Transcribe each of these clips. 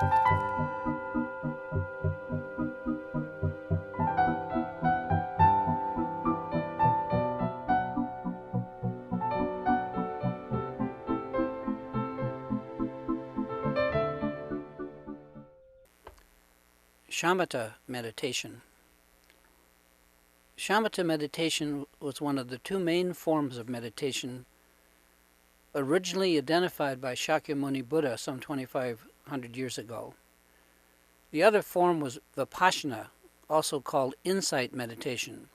Shamata meditation. Shamata meditation was one of the two main forms of meditation originally identified by Shakyamuni Buddha some 2,500 years ago. The other form was Vipassana, also called insight meditation.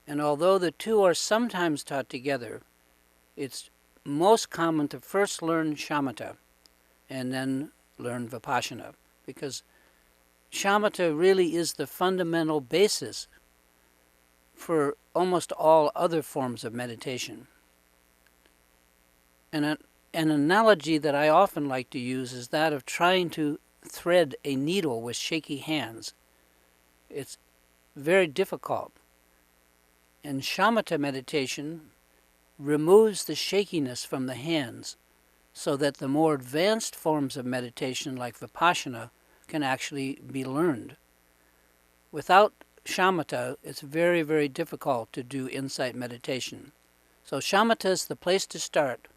And although the two are sometimes taught together, it's most common to first learn Shamata and then learn Vipassana, because Shamata really is the fundamental basis for almost all other forms of meditation. And an analogy that I often like to use is that of trying to thread a needle with shaky hands. It's very difficult. And Shamata meditation removes the shakiness from the hands so that the more advanced forms of meditation like Vipassana can actually be learned. Without Shamata, it's very, very difficult to do insight meditation. So Shamata is the place to start,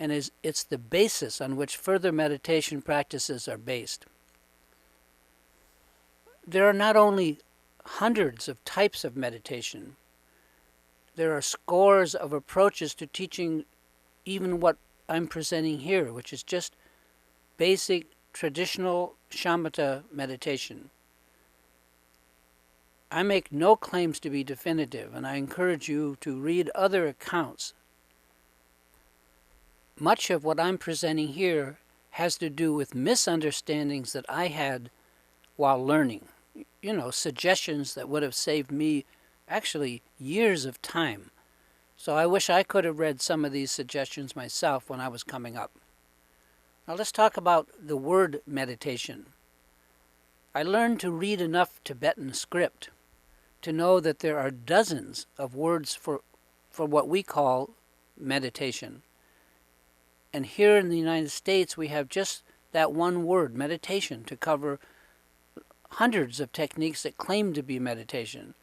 and it's the basis on which further meditation practices are based. There are not only hundreds of types of meditation, there are scores of approaches to teaching even what I'm presenting here, which is just basic traditional Shamata meditation. I make no claims to be definitive, and I encourage you to read other accounts. Much of what I'm presenting here has to do with misunderstandings that I had while learning. Suggestions that would have saved me actually years of time. So I wish I could have read some of these suggestions myself when I was coming up. Now let's talk about the word meditation. I learned to read enough Tibetan script to know that there are dozens of words for what we call meditation. And here in the United States, we have just that one word, meditation, to cover hundreds of techniques that claim to be meditation.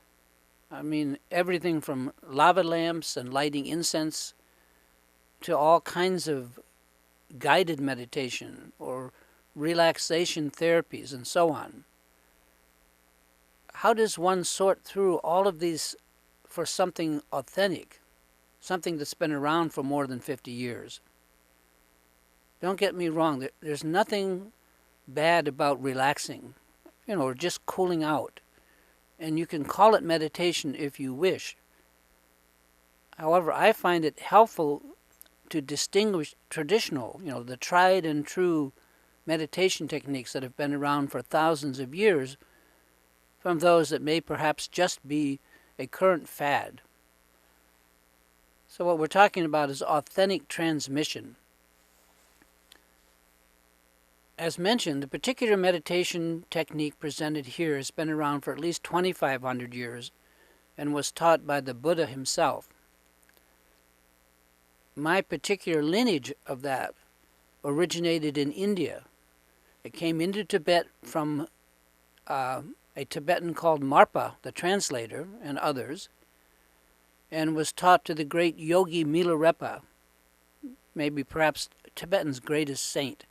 I mean, everything from lava lamps and lighting incense to all kinds of guided meditation or relaxation therapies and so on. How does one sort through all of these for something authentic, something that's been around for more than 50 years? Don't get me wrong, there's nothing bad about relaxing, or just cooling out. And you can call it meditation if you wish. However, I find it helpful to distinguish traditional, the tried and true meditation techniques that have been around for thousands of years from those that may perhaps just be a current fad. So what we're talking about is authentic transmission. As mentioned, the particular meditation technique presented here has been around for at least 2,500 years and was taught by the Buddha himself. My particular lineage of that originated in India. It came into Tibet from a Tibetan called Marpa, the translator, and others, and was taught to the great yogi Milarepa, maybe perhaps Tibetan's greatest saint.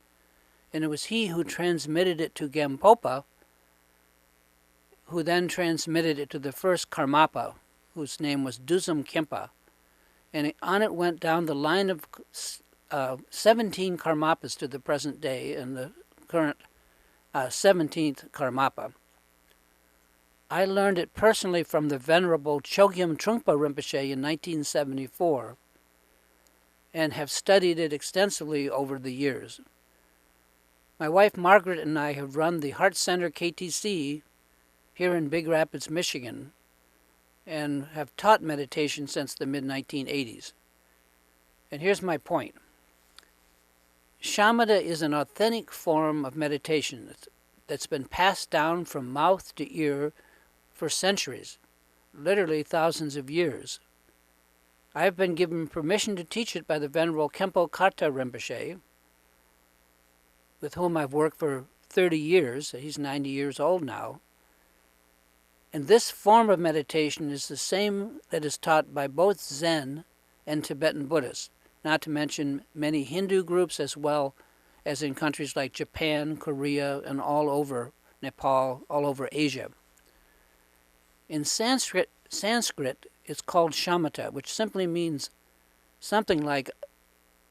And it was he who transmitted it to Gampopa, who then transmitted it to the first Karmapa, whose name was Dusam Khenpa. And on it went down the line of 17 Karmapas to the present day, and the current 17th Karmapa. I learned it personally from the Venerable Chogyam Trungpa Rinpoche in 1974, and have studied it extensively over the years. My wife Margaret and I have run the Heart Center KTC here in Big Rapids, Michigan, and have taught meditation since the mid-1980s. And here's my point. Shamata is an authentic form of meditation that's been passed down from mouth to ear for centuries, literally thousands of years. I have been given permission to teach it by the Venerable Khenpo Karta Rinpoche, with whom I've worked for 30 years. He's 90 years old now. And this form of meditation is the same that is taught by both Zen and Tibetan Buddhists, not to mention many Hindu groups as well as in countries like Japan, Korea, and all over Nepal, all over Asia. In Sanskrit, it's called Shamata, which simply means something like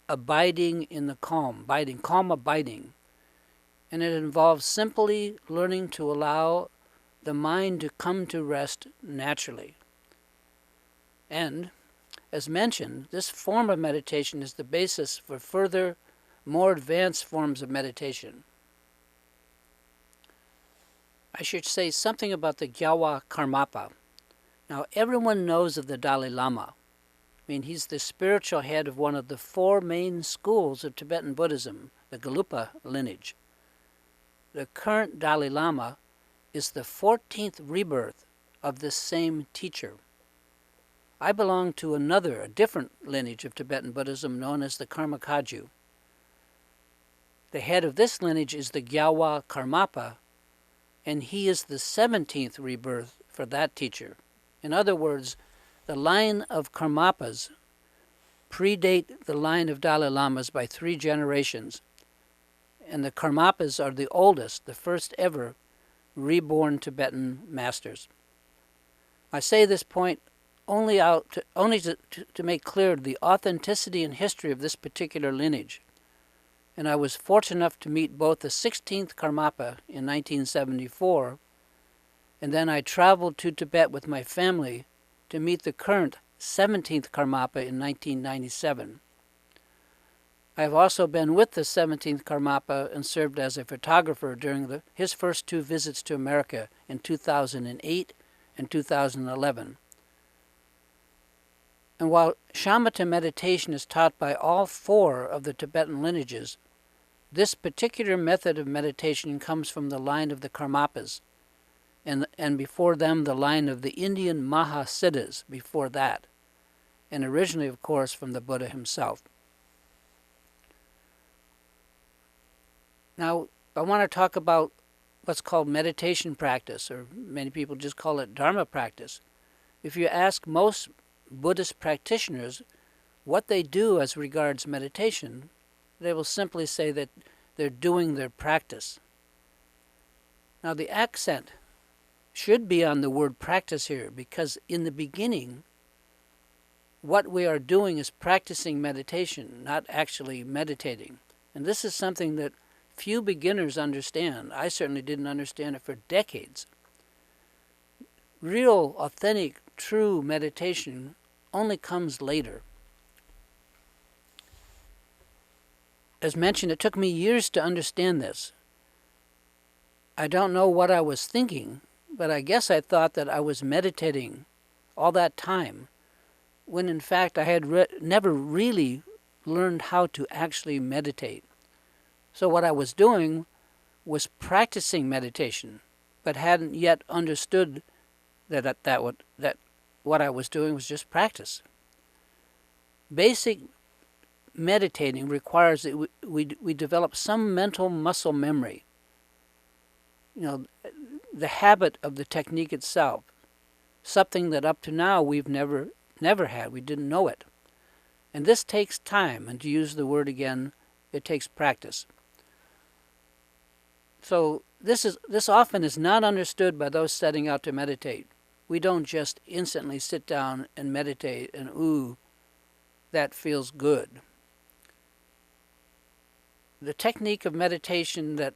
abiding in the calm, calm abiding. And it involves simply learning to allow the mind to come to rest naturally. And, as mentioned, this form of meditation is the basis for further, more advanced forms of meditation. I should say something about the Gyawa Karmapa. Now, everyone knows of the Dalai Lama. I mean, he's the spiritual head of one of the four main schools of Tibetan Buddhism, the Gelugpa lineage. The current Dalai Lama is the 14th rebirth of this same teacher. I belong to a different lineage of Tibetan Buddhism known as the Karma Kagyu. The head of this lineage is the Gyawa Karmapa, and he is the 17th rebirth for that teacher. In other words, the line of Karmapas predate the line of Dalai Lamas by 3 generations, and the Karmapas are the oldest, the first ever reborn Tibetan masters. I say this point only to make clear the authenticity and history of this particular lineage. And I was fortunate enough to meet both the 16th Karmapa in 1974, and then I traveled to Tibet with my family to meet the current 17th Karmapa in 1997. I have also been with the 17th Karmapa and served as a photographer during his first 2 visits to America in 2008 and 2011. And while Shamata meditation is taught by all 4 of the Tibetan lineages, this particular method of meditation comes from the line of the Karmapas, and before them the line of the Indian Mahasiddhas before that, and originally, of course, from the Buddha himself. Now, I want to talk about what's called meditation practice, or many people just call it Dharma practice. If you ask most Buddhist practitioners what they do as regards meditation, they will simply say that they're doing their practice. Now, the accent should be on the word practice here, because in the beginning, what we are doing is practicing meditation, not actually meditating. And this is something that few beginners understand. I certainly didn't understand it for decades. Real, authentic, true meditation only comes later. As mentioned, it took me years to understand this. I don't know what I was thinking, but I guess I thought that I was meditating all that time, when in fact I had never really learned how to actually meditate. So what I was doing was practicing meditation, but hadn't yet understood that what I was doing was just practice. Basic meditating requires that we develop some mental muscle memory. You know, the habit of the technique itself, something that up to now we've never had. We didn't know it. And this takes time, and to use the word again, it takes practice. So this often is not understood by those setting out to meditate. We don't just instantly sit down and meditate and, ooh, that feels good. The technique of meditation that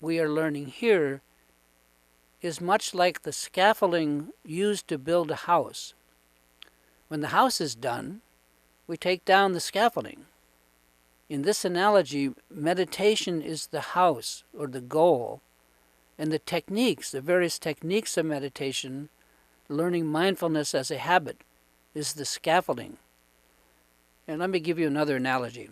we are learning here is much like the scaffolding used to build a house. When the house is done, we take down the scaffolding. In this analogy, meditation is the house or the goal, and the techniques, the various techniques of meditation, learning mindfulness as a habit, is the scaffolding. And let me give you another analogy.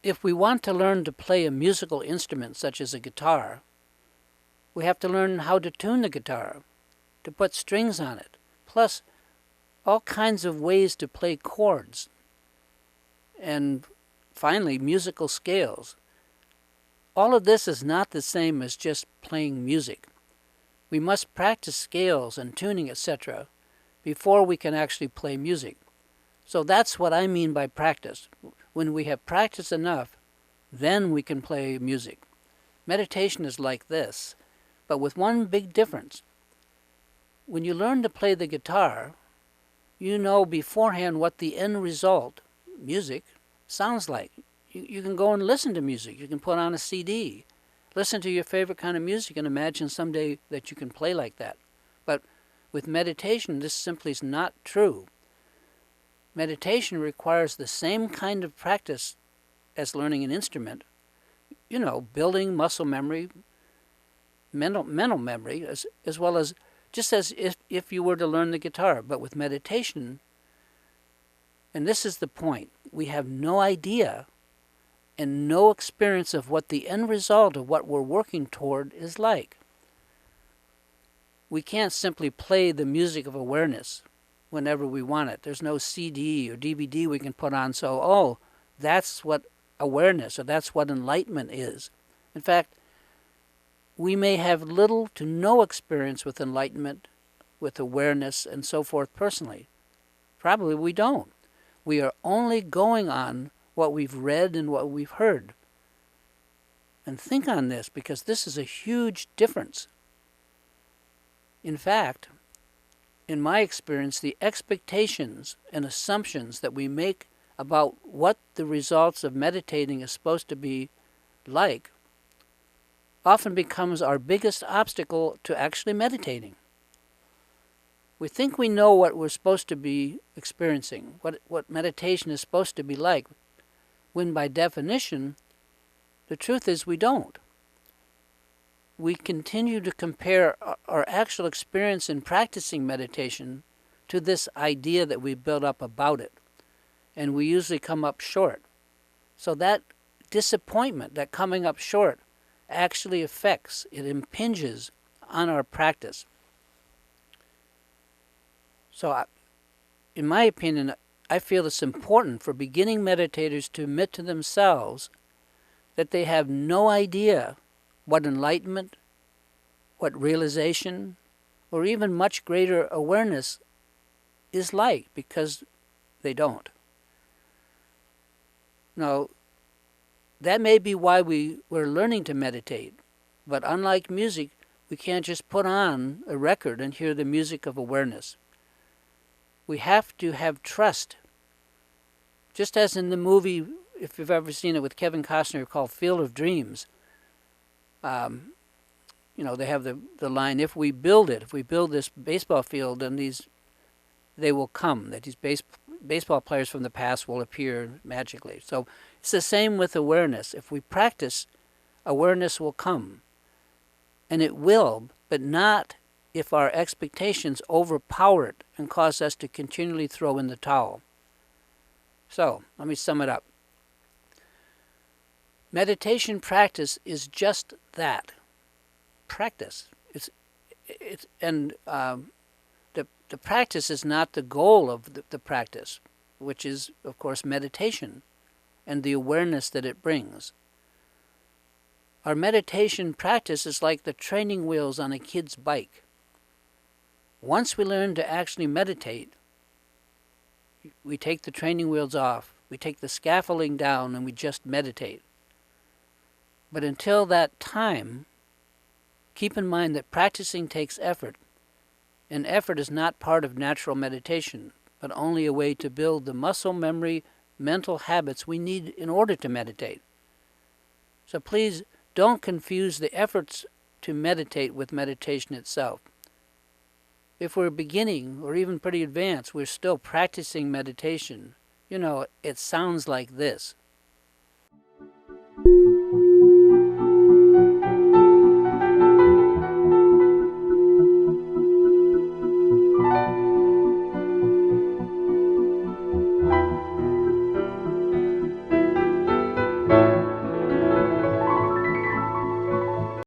If we want to learn to play a musical instrument such as a guitar, we have to learn how to tune the guitar, to put strings on it, plus all kinds of ways to play chords and finally, musical scales. All of this is not the same as just playing music. We must practice scales and tuning, etc., before we can actually play music. So that's what I mean by practice. When we have practiced enough, then we can play music. Meditation is like this, but with one big difference. When you learn to play the guitar, you know beforehand what the end result, music, sounds like. You can go and listen to music. You can put on a CD. Listen to your favorite kind of music and imagine someday that you can play like that. But with meditation, this simply is not true. Meditation requires the same kind of practice as learning an instrument. You know, building muscle memory, mental memory, as well as just as if you were to learn the guitar. But with meditation, and this is the point, we have no idea and no experience of what the end result of what we're working toward is like. We can't simply play the music of awareness whenever we want it. There's no CD or DVD we can put on, so, oh, that's what awareness or that's what enlightenment is. In fact, we may have little to no experience with enlightenment, with awareness, and so forth personally. Probably we don't. We are only going on what we've read and what we've heard. And think on this, because this is a huge difference. In fact, in my experience, the expectations and assumptions that we make about what the results of meditating is supposed to be like often becomes our biggest obstacle to actually meditating. We think we know what we're supposed to be experiencing, what meditation is supposed to be like, when by definition, the truth is we don't. We continue to compare our actual experience in practicing meditation to this idea that we built up about it, and we usually come up short. So that disappointment, that coming up short, actually affects, it impinges on our practice. So in my opinion, I feel it's important for beginning meditators to admit to themselves that they have no idea what enlightenment, what realization, or even much greater awareness is like, because they don't. Now, that may be why we're learning to meditate, but unlike music, we can't just put on a record and hear the music of awareness. We have to have trust. Just as in the movie, if you've ever seen it with Kevin Costner, called Field of Dreams, they have the line, if we build this baseball field, then they will come, that these baseball players from the past will appear magically. So it's the same with awareness. If we practice, awareness will come. And it will, but not if our expectations overpower it and cause us to continually throw in the towel. So, let me sum it up. Meditation practice is just that, practice. The practice is not the goal of the practice, which is, of course, meditation and the awareness that it brings. Our meditation practice is like the training wheels on a kid's bike. Once we learn to actually meditate, we take the training wheels off, we take the scaffolding down, and we just meditate. But until that time, keep in mind that practicing takes effort, and effort is not part of natural meditation, but only a way to build the muscle memory, mental habits we need in order to meditate. So please don't confuse the efforts to meditate with meditation itself. If we're beginning, or even pretty advanced, we're still practicing meditation. It sounds like this.